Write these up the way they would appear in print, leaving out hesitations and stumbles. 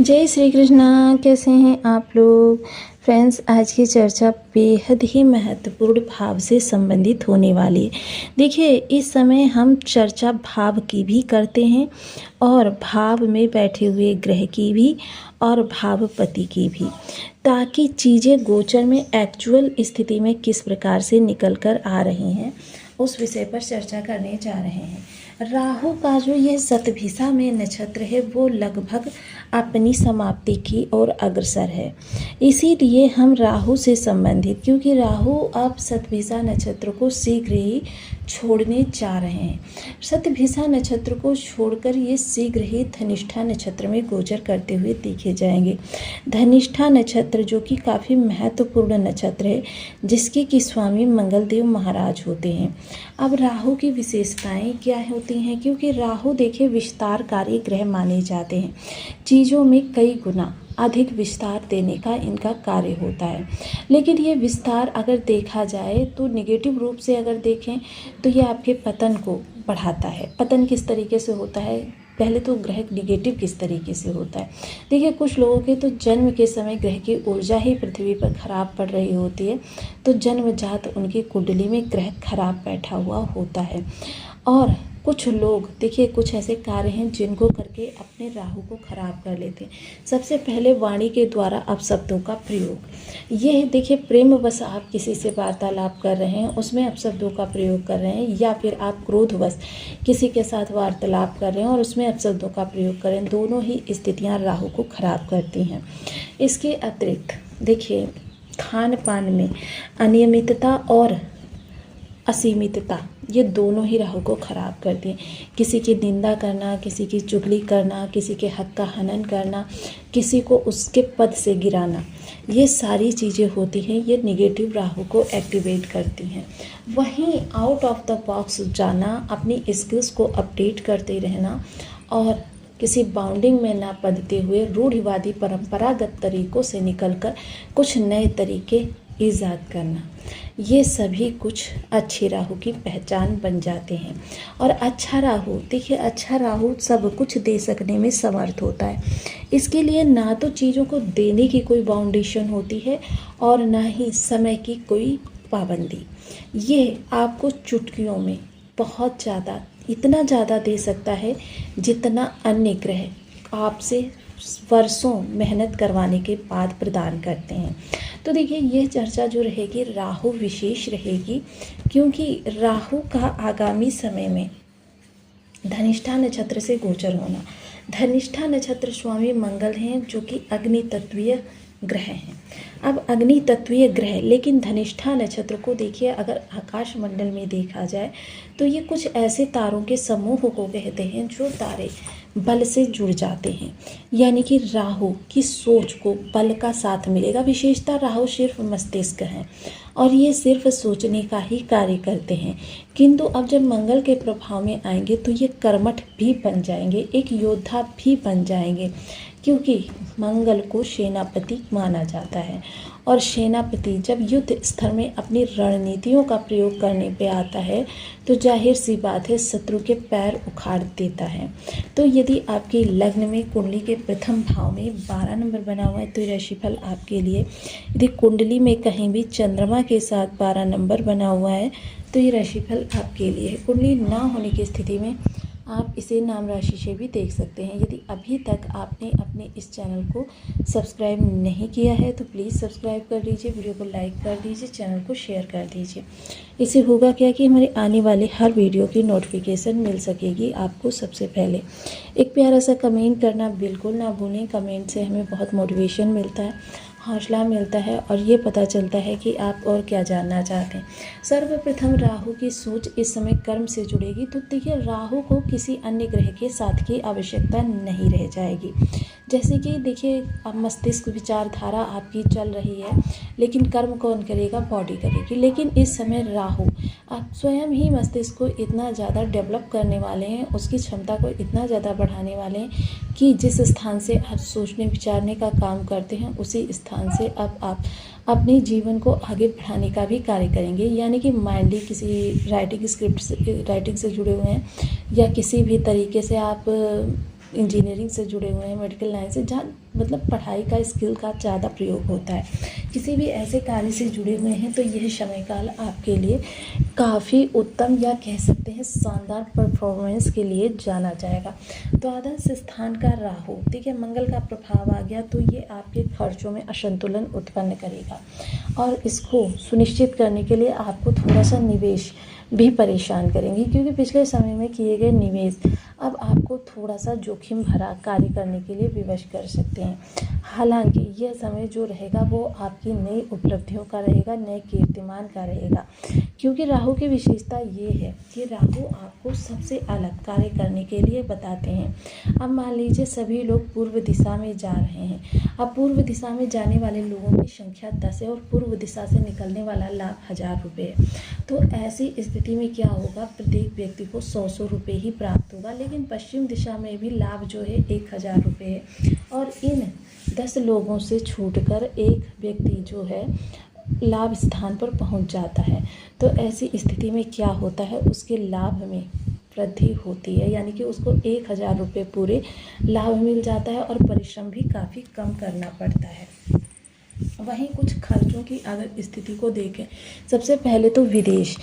जय श्री कृष्णा। कैसे हैं आप लोग फ्रेंड्स। आज की चर्चा बेहद ही महत्वपूर्ण भाव से संबंधित होने वाली है। देखिए, इस समय हम चर्चा भाव की भी करते हैं और भाव में बैठे हुए ग्रह की भी और भावपति की भी, ताकि चीज़ें गोचर में एक्चुअल स्थिति में किस प्रकार से निकल कर आ रही हैं उस विषय पर चर्चा करने जा रहे हैं। राहु का जो ये शतभिषा में नक्षत्र है वो लगभग अपनी समाप्ति की ओर अग्रसर है। इसीलिए हम राहु से संबंधित, क्योंकि राहु अब शतभिषा नक्षत्र को शीघ्र ही छोड़ने जा रहे हैं। शतभिषा नक्षत्र को छोड़कर ये शीघ्र ही धनिष्ठा नक्षत्र में गोचर करते हुए देखे जाएंगे। धनिष्ठा नक्षत्र जो कि काफ़ी महत्वपूर्ण नक्षत्र है, जिसके कि स्वामी मंगलदेव महाराज होते हैं। अब राहु की विशेषताएं क्या होती हैं, क्योंकि राहु देखिए विस्तारकारी ग्रह माने जाते हैं। चीज़ों में कई गुना अधिक विस्तार देने का इनका कार्य होता है। लेकिन ये विस्तार अगर देखा जाए तो नेगेटिव रूप से अगर देखें तो ये आपके पतन को बढ़ाता है। पतन किस तरीके से होता है, पहले तो ग्रह निगेटिव किस तरीके से होता है। देखिए, कुछ लोगों के तो जन्म के समय ग्रह की ऊर्जा ही पृथ्वी पर खराब पड़ रही होती है, तो जन्मजात उनकी कुंडली में ग्रह खराब बैठा हुआ होता है। और कुछ लोग देखिए, कुछ ऐसे कार्य हैं जिनको करके अपने राहु को खराब कर लेते हैं। सबसे पहले वाणी के द्वारा अपशब्दों का प्रयोग। ये देखिए, प्रेमवश आप किसी से वार्तालाप कर रहे हैं, उसमें अपशब्दों का प्रयोग कर रहे हैं, या फिर आप क्रोधवश किसी के साथ वार्तालाप कर रहे हैं और उसमें अपशब्दों का प्रयोग कर रहे हैं। दोनों ही स्थितियाँ राहु को खराब करती हैं। इसके अतिरिक्त देखिए, खान पान में अनियमितता और असीमितता, ये दोनों ही राहु को खराब करती हैं। किसी की निंदा करना, किसी की चुगली करना, किसी के हक का हनन करना, किसी को उसके पद से गिराना, ये सारी चीज़ें होती हैं, ये निगेटिव राहु को एक्टिवेट करती हैं। वहीं आउट ऑफ द बॉक्स जाना, अपनी स्किल्स को अपडेट करते रहना और किसी बाउंडिंग में ना बंधते हुए रूढ़िवादी परंपरागत तरीक़ों से निकलकर कुछ नए तरीके ईजाद करना, ये सभी कुछ अच्छे राहु की पहचान बन जाते हैं। और अच्छा राहु देखिए, अच्छा राहु सब कुछ दे सकने में समर्थ होता है। इसके लिए ना तो चीज़ों को देने की कोई बाउंडेशन होती है और ना ही समय की कोई पाबंदी। ये आपको चुटकियों में बहुत ज़्यादा, इतना ज़्यादा दे सकता है जितना अन्य ग्रह आपसे वर्षों मेहनत करवाने के बाद प्रदान करते हैं। तो देखिए, ये चर्चा जो रहेगी राहु विशेष रहेगी, क्योंकि राहु का आगामी समय में धनिष्ठा नक्षत्र से गोचर होना। धनिष्ठा नक्षत्र स्वामी मंगल हैं, जो कि अग्नि तत्वीय ग्रह हैं। अब अग्नि तत्वीय ग्रह, लेकिन धनिष्ठा नक्षत्र को देखिए, अगर आकाश मंडल में देखा जाए तो ये कुछ ऐसे तारों के समूह को कहते हैं जो तारे बल से जुड़ जाते हैं। यानी कि राहु की सोच को बल का साथ मिलेगा। विशेषता राहु सिर्फ मस्तिष्क है और ये सिर्फ सोचने का ही कार्य करते हैं, किंतु अब जब मंगल के प्रभाव में आएंगे तो ये कर्मठ भी बन जाएंगे, एक योद्धा भी बन जाएंगे, क्योंकि मंगल को सेनापति माना जाता है। और सेनापति जब युद्ध स्थल में अपनी रणनीतियों का प्रयोग करने पे आता है तो जाहिर सी बात है, शत्रु के पैर उखाड़ देता है। तो यदि आपकी लग्न में कुंडली के प्रथम भाव में 12 नंबर बना हुआ है तो ये राशिफल आपके लिए। यदि कुंडली में कहीं भी चंद्रमा के साथ 12 नंबर बना हुआ है तो ये राशिफल आपके लिए है। कुंडली ना होने की स्थिति में आप इसे नाम राशि से भी देख सकते हैं। यदि अभी तक आपने अपने इस चैनल को सब्सक्राइब नहीं किया है तो प्लीज़ सब्सक्राइब कर लीजिए, वीडियो को लाइक कर दीजिए, चैनल को शेयर कर दीजिए। इससे होगा क्या कि हमारे आने वाले हर वीडियो की नोटिफिकेशन मिल सकेगी आपको सबसे पहले। एक प्यारा सा कमेंट करना बिल्कुल ना भूलें। कमेंट से हमें बहुत मोटिवेशन मिलता है, हौसला मिलता है और ये पता चलता है कि आप और क्या जानना चाहते हैं। सर्वप्रथम राहु की सोच इस समय कर्म से जुड़ेगी। तो देखिए, राहु को किसी अन्य ग्रह के साथ की आवश्यकता नहीं रह जाएगी। जैसे कि देखिए, अब मस्तिष्क विचारधारा आपकी चल रही है, लेकिन कर्म कौन करेगा, बॉडी करेगी। लेकिन इस समय राहु आप स्वयं ही मस्तिष्क को इतना ज़्यादा डेवलप करने वाले हैं, उसकी क्षमता को इतना ज़्यादा बढ़ाने वाले हैं कि जिस स्थान से आप सोचने विचारने का काम करते हैं उसी स्थान से अब आप अपने जीवन को आगे बढ़ाने का भी कार्य करेंगे। यानी कि माइंडली किसी राइटिंग से जुड़े हुए हैं या किसी भी तरीके से आप इंजीनियरिंग से जुड़े हुए हैं, मेडिकल लाइन से, जहाँ मतलब पढ़ाई का स्किल का ज़्यादा प्रयोग होता है, किसी भी ऐसे कार्य से जुड़े हुए हैं, तो यह समय काल आपके लिए काफ़ी उत्तम या कह सकते हैं शानदार परफॉर्मेंस के लिए जाना जाएगा। द्वादश स्थान का राहु, देखिए मंगल का प्रभाव आ गया, तो ये आपके खर्चों में असंतुलन उत्पन्न करेगा और इसको सुनिश्चित करने के लिए आपको थोड़ा सा निवेश भी परेशान करेंगे, क्योंकि पिछले समय में किए गए निवेश अब आपको थोड़ा सा जोखिम भरा कार्य करने के लिए विवश कर सकते हैं। हालांकि यह समय जो रहेगा वो आपकी नई उपलब्धियों का रहेगा, नए कीर्तिमान का रहेगा, क्योंकि राहु की विशेषता ये है कि राहु आपको सबसे अलग कार्य करने के लिए बताते हैं। अब मान लीजिए सभी लोग पूर्व दिशा में जा रहे हैं, अब पूर्व दिशा में जाने वाले लोगों की संख्या 10 है और पूर्व दिशा से निकलने वाला लाभ 1000 रुपये है, तो ऐसी स्थिति में क्या होगा, प्रत्येक व्यक्ति को 100 रुपये ही प्राप्त होगा, लेकिन पश्चिम दिशा में भी लाभ जो है 1000 रुपये है और इन 10 लोगों से छूटकर एक व्यक्ति जो है लाभ स्थान पर पहुंच जाता है। तो ऐसी स्थिति में क्या होता है, उसके लाभ में वृद्धि होती है, यानी कि उसको 1000 रुपये पूरे लाभ मिल जाता है और परिश्रम भी काफ़ी कम करना पड़ता है। वहीं कुछ खर्चों की अगर स्थिति को देखें, सबसे पहले तो विदेश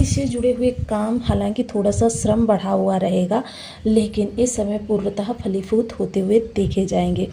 से जुड़े हुए काम, हालांकि थोड़ा सा श्रम बढ़ा हुआ रहेगा, लेकिन इस समय पूर्णतः फलीभूत होते हुए देखे जाएंगे।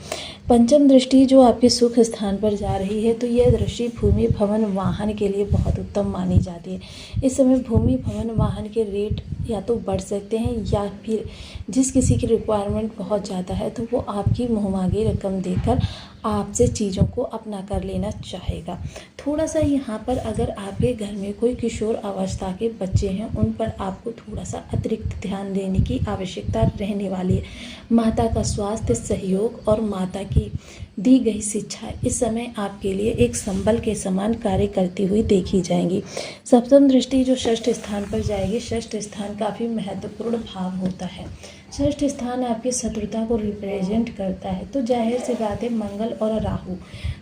पंचम दृष्टि जो आपके सुख स्थान पर जा रही है, तो यह दृष्टि भूमि भवन वाहन के लिए बहुत उत्तम मानी जाती है। इस समय भूमि भवन वाहन के रेट या तो बढ़ सकते हैं या फिर जिस किसी की रिक्वायरमेंट बहुत ज़्यादा है तो वो आपकी मुहमांगी रकम देकर आपसे चीज़ों को अपना कर लेना चाहेगा। थोड़ा सा यहाँ पर अगर आपके घर में कोई किशोर अवस्था के बच्चे हैं, उन पर आपको थोड़ा सा अतिरिक्त ध्यान देने की आवश्यकता रहने वाली है। माता का स्वास्थ्य, सहयोग और माता की दी गई शिक्षा इस समय आपके लिए एक संबल के समान कार्य करती हुई देखी जाएंगी। सप्तम दृष्टि जो षष्ठ स्थान पर जाएगी, षष्ठ स्थान काफ़ी महत्वपूर्ण भाव होता है। षष्ठ स्थान आपकी शत्रुता को रिप्रेजेंट करता है, तो जाहिर सी बात है मंगल और राहु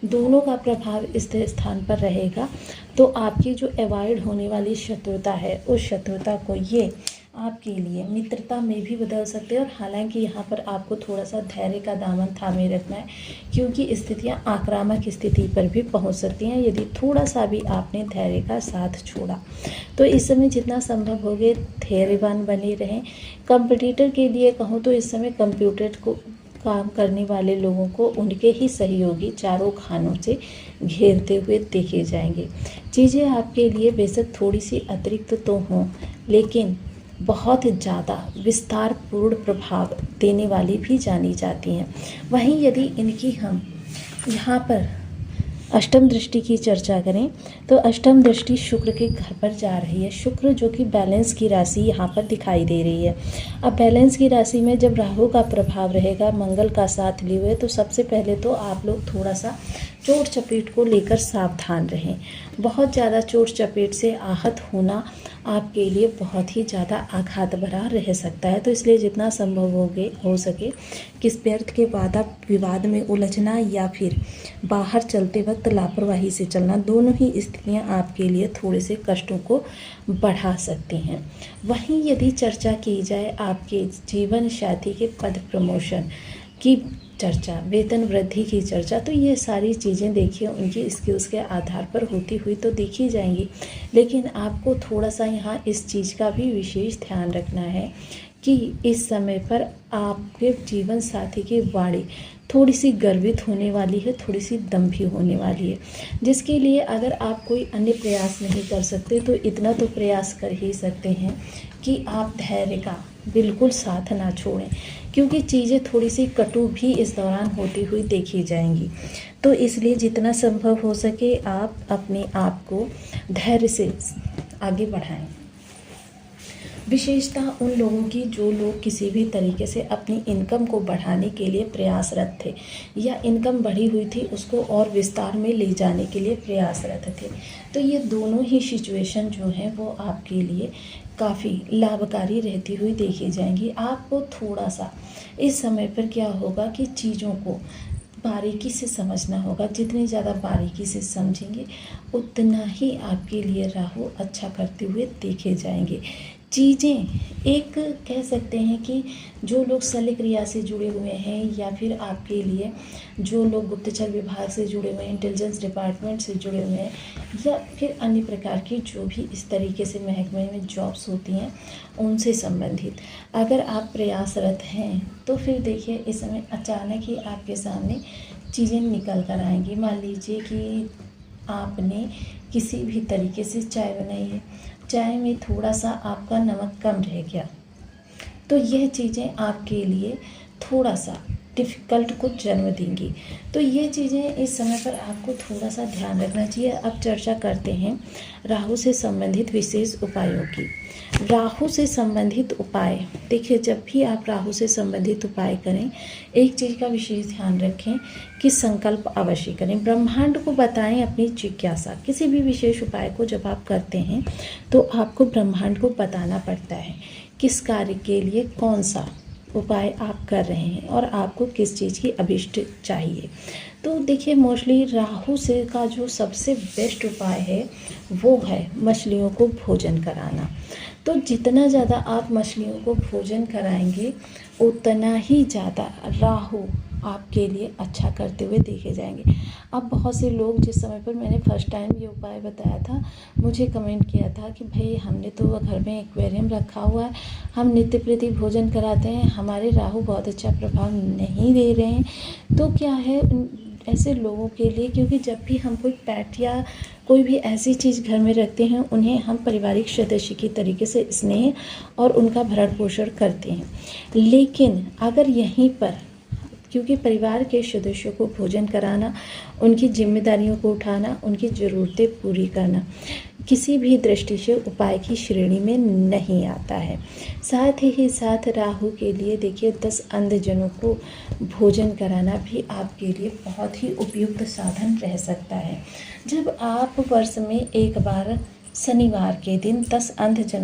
दोनों का प्रभाव इस स्थान पर रहेगा, तो आपकी जो अवॉइड होने वाली शत्रुता है, उस शत्रुता को ये आपके लिए मित्रता में भी बदल सकते हैं। और हालांकि यहाँ पर आपको थोड़ा सा धैर्य का दामन थामे रखना है, क्योंकि स्थितियाँ आक्रामक स्थिति पर भी पहुँच सकती हैं यदि थोड़ा सा भी आपने धैर्य का साथ छोड़ा। तो इस समय जितना संभव हो गए धैर्यवान बने रहें। कंपटीटर के लिए कहूँ तो इस समय कंप्यूटर को काम करने वाले लोगों को उनके ही सहयोगी चारों खानों से घेरते हुए देखे जाएंगे। चीज़ें आपके लिए बेशक थोड़ी सी अतिरिक्त तो हों, लेकिन बहुत ज़्यादा विस्तारपूर्ण प्रभाव देने वाली भी जानी जाती हैं। वहीं यदि इनकी हम यहाँ पर अष्टम दृष्टि की चर्चा करें, तो अष्टम दृष्टि शुक्र के घर पर जा रही है। शुक्र जो कि बैलेंस की राशि यहाँ पर दिखाई दे रही है। अब बैलेंस की राशि में जब राहु का प्रभाव रहेगा, मंगल का साथ लिए हुए, तो सबसे पहले तो आप लोग थोड़ा सा चोट चपेट को लेकर सावधान रहें। बहुत ज़्यादा चोट चपेट से आहत होना आपके लिए बहुत ही ज़्यादा आघात भरा रह सकता है, तो इसलिए जितना संभव हो सके किस व्यर्थ के विवाद में उलझना या फिर बाहर चलते वक्त लापरवाही से चलना, दोनों ही स्थितियां आपके लिए थोड़े से कष्टों को बढ़ा सकती हैं। वहीं यदि चर्चा की जाए आपके जीवन साथी के पद प्रमोशन की चर्चा, वेतन वृद्धि की चर्चा, तो ये सारी चीज़ें देखिए उनकी स्किल्स के आधार पर होती हुई तो देखी जाएंगी, लेकिन आपको थोड़ा सा यहाँ इस चीज़ का भी विशेष ध्यान रखना है कि इस समय पर आपके जीवन साथी की वाणी थोड़ी सी गर्वित होने वाली है, थोड़ी सी दम्भी होने वाली है, जिसके लिए अगर आप कोई अन्य प्रयास नहीं कर सकते तो इतना तो प्रयास कर ही सकते हैं कि आप धैर्य का बिल्कुल साथ ना छोड़ें, क्योंकि चीज़ें थोड़ी सी कटु भी इस दौरान होती हुई देखी जाएंगी। तो इसलिए जितना संभव हो सके आप अपने आप को धैर्य से आगे बढ़ाएं। विशेषता उन लोगों की जो लोग किसी भी तरीके से अपनी इनकम को बढ़ाने के लिए प्रयासरत थे या इनकम बढ़ी हुई थी उसको और विस्तार में ले जाने के लिए प्रयासरत थे। तो ये दोनों ही सिचुएशन जो हैं वो आपके लिए काफ़ी लाभकारी रहती हुई देखी जाएंगी। आपको थोड़ा सा इस समय पर क्या होगा कि चीज़ों को बारीकी से समझना होगा। जितनी ज़्यादा बारीकी से समझेंगे उतना ही आपके लिए राहु अच्छा करते हुए देखे जाएंगे। चीज़ें एक कह सकते हैं कि जो लोग शल्य क्रिया से जुड़े हुए हैं या फिर आपके लिए जो लोग गुप्तचर विभाग से जुड़े हुए हैं, इंटेलिजेंस डिपार्टमेंट से जुड़े हुए हैं या फिर अन्य प्रकार की जो भी इस तरीके से महकमे में जॉब्स होती हैं उनसे संबंधित अगर आप प्रयासरत हैं तो फिर देखिए इस समय अचानक ही आपके सामने चीज़ें निकल कर आएंगी। मान लीजिए कि आपने किसी भी तरीके से चाय बनाई है, चाय में थोड़ा सा आपका नमक कम रह गया तो यह चीज़ें आपके लिए थोड़ा सा डिफ़िकल्ट को जन्म देंगी। तो ये चीज़ें इस समय पर आपको थोड़ा सा ध्यान रखना चाहिए। अब चर्चा करते हैं राहु से संबंधित विशेष उपायों की। राहु से संबंधित उपाय देखिए, जब भी आप राहु से संबंधित उपाय करें एक चीज़ का विशेष ध्यान रखें कि संकल्प अवश्य करें। ब्रह्मांड को बताएं अपनी जिज्ञासा। किसी भी विशेष उपाय को जब आप करते हैं तो आपको ब्रह्मांड को बताना पड़ता है किस कार्य के लिए कौन सा उपाय आप कर रहे हैं और आपको किस चीज़ की अभिष्ट चाहिए। तो देखिए मोस्टली राहु से का जो सबसे बेस्ट उपाय है वो है मछलियों को भोजन कराना। तो जितना ज़्यादा आप मछलियों को भोजन कराएंगे उतना ही ज़्यादा राहु आपके लिए अच्छा करते हुए देखे जाएंगे। अब बहुत से लोग जिस समय पर मैंने फर्स्ट टाइम ये उपाय बताया था मुझे कमेंट किया था कि भाई हमने तो घर में एक्वेरियम रखा हुआ है, हम नित्य प्रति भोजन कराते हैं, हमारे राहु बहुत अच्छा प्रभाव नहीं दे रहे हैं। तो क्या है ऐसे लोगों के लिए, क्योंकि जब भी हम कोई पेट या कोई भी ऐसी चीज़ घर में रखते हैं उन्हें हम पारिवारिक सदस्य की तरीके से स्नेह और उनका भरण पोषण करते हैं। लेकिन अगर यहीं पर क्योंकि परिवार के सदस्यों को भोजन कराना, उनकी जिम्मेदारियों को उठाना, उनकी ज़रूरतें पूरी करना किसी भी दृष्टि से उपाय की श्रेणी में नहीं आता है। साथ ही साथ राहु के लिए देखिए 10 अंधजनों को भोजन कराना भी आपके लिए बहुत ही उपयुक्त साधन रह सकता है। जब आप वर्ष में एक बार शनिवार के दिन 10 अंधजनों